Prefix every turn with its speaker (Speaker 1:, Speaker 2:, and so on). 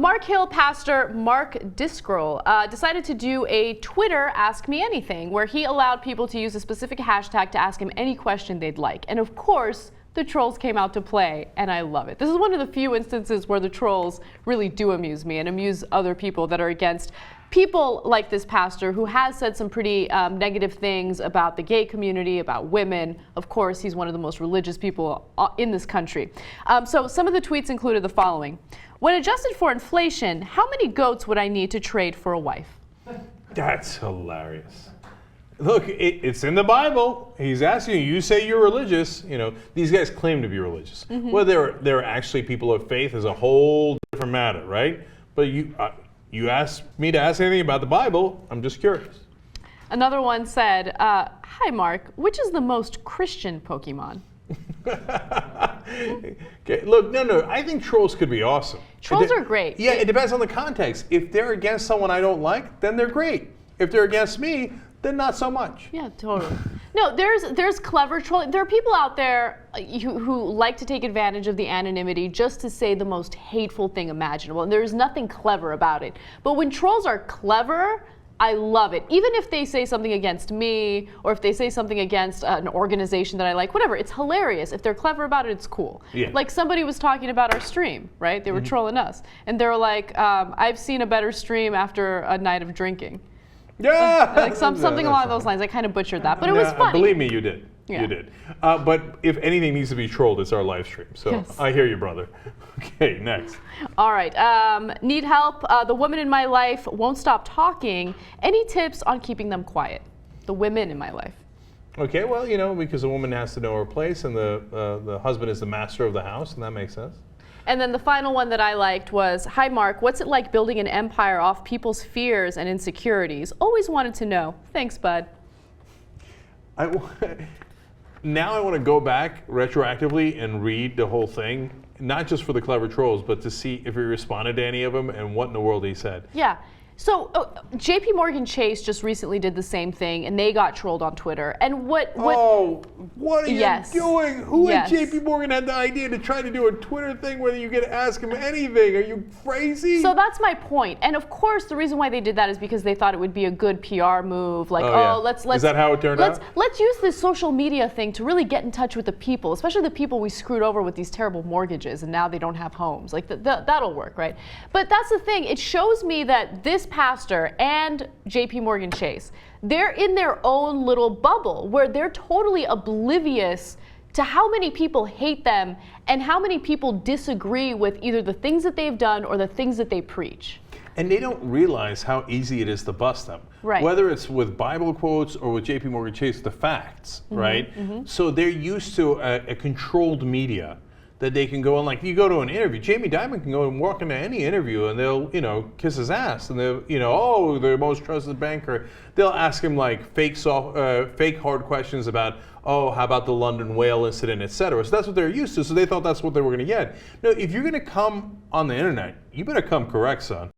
Speaker 1: Mark Hill pastor Mark Driscoll decided to do a Twitter Ask Me Anything, where he allowed people to use a specific hashtag to ask him any question they'd like. And of course, the trolls came out to play, and I love it. This is one of the few instances where the trolls really do amuse me and amuse other people that are against people like this pastor, who has said some pretty negative things about the gay community, about women. Of course, he's one of the most religious people in this country. So some of the tweets included the following. When adjusted for inflation, how many goats would I need to trade for a wife?
Speaker 2: That's hilarious. Look, it's in the Bible. He's asking you, you say you're religious. You know, these guys claim to be religious. Mm-hmm. Whether they're actually people of faith is a whole different matter, right? But you asked me to ask anything about the Bible, I'm just curious.
Speaker 1: Another one said, hi Mark, which is the most Christian Pokemon?
Speaker 2: Okay, look, no, I think trolls could be awesome.
Speaker 1: Trolls are great.
Speaker 2: Yeah, it depends on the context. If they're against someone I don't like, then they're great. If they're against me, then not so much.
Speaker 1: Yeah, totally. No, there's clever trolling. There are people out there who like to take advantage of the anonymity just to say the most hateful thing imaginable, and there's nothing clever about it. But when trolls are clever, I love it. Even if they say something against me, or if they say something against an organization that I like, whatever, it's hilarious. If they're clever about it, it's cool. Yeah. Like somebody was talking about our stream, right? They were trolling us. And they were like, I've seen a better stream after a night of drinking.
Speaker 2: Yeah!
Speaker 1: Like something along those lines. I kind of butchered that, but it was funny.
Speaker 2: Believe me, you did. Yeah. You did. But if anything needs to be trolled, it's our live stream. So yes. I hear you, brother. Okay, next.
Speaker 1: All right. Need help? The woman in my life won't stop talking. Any tips on keeping them quiet? The women in my life.
Speaker 2: Okay, well, you know, because a woman has to know her place, and the husband is the master of the house, and that makes sense.
Speaker 1: And then the final one that I liked was, hi Mark, what's it like building an empire off people's fears and insecurities? Always wanted to know. Thanks, bud.
Speaker 2: Now I want to go back retroactively and read the whole thing, not just for the clever trolls, but to see if he responded to any of them and what in the world he said.
Speaker 1: Yeah. So J.P. Morgan Chase just recently did the same thing, and they got trolled on Twitter. And what
Speaker 2: are you doing? Who at
Speaker 1: Yes.
Speaker 2: J.P. Morgan had the idea to try to do a Twitter thing where you get to ask him anything? Are you crazy?
Speaker 1: So that's my point. And of course, the reason why they did that is because they thought it would be a good PR move. Like, let's
Speaker 2: is that how it turned out?
Speaker 1: Let's use this social media thing to really get in touch with the people, especially the people we screwed over with these terrible mortgages, and now they don't have homes. Like that'll work, right? But that's the thing. It shows me that this pastor and J.P. Morgan Chase, they're in their own little bubble where they're totally oblivious to how many people hate them and how many people disagree with either the things that they've done or the things that they preach.
Speaker 2: And they don't realize how easy it is to bust them.
Speaker 1: Right.
Speaker 2: Whether it's with Bible quotes or with J.P. Morgan Chase, the facts, right? Mm-hmm. So they're used to a controlled media that they can go on. Like, you go to an interview, Jamie Dimon can go and walk into any interview and they'll, kiss his ass, and they'll, the most trusted banker. They'll ask him like fake hard questions about, how about the London whale incident, etc. So that's what they're used to. So they thought that's what they were going to get. No, if you're going to come on the internet, you better come correct, son.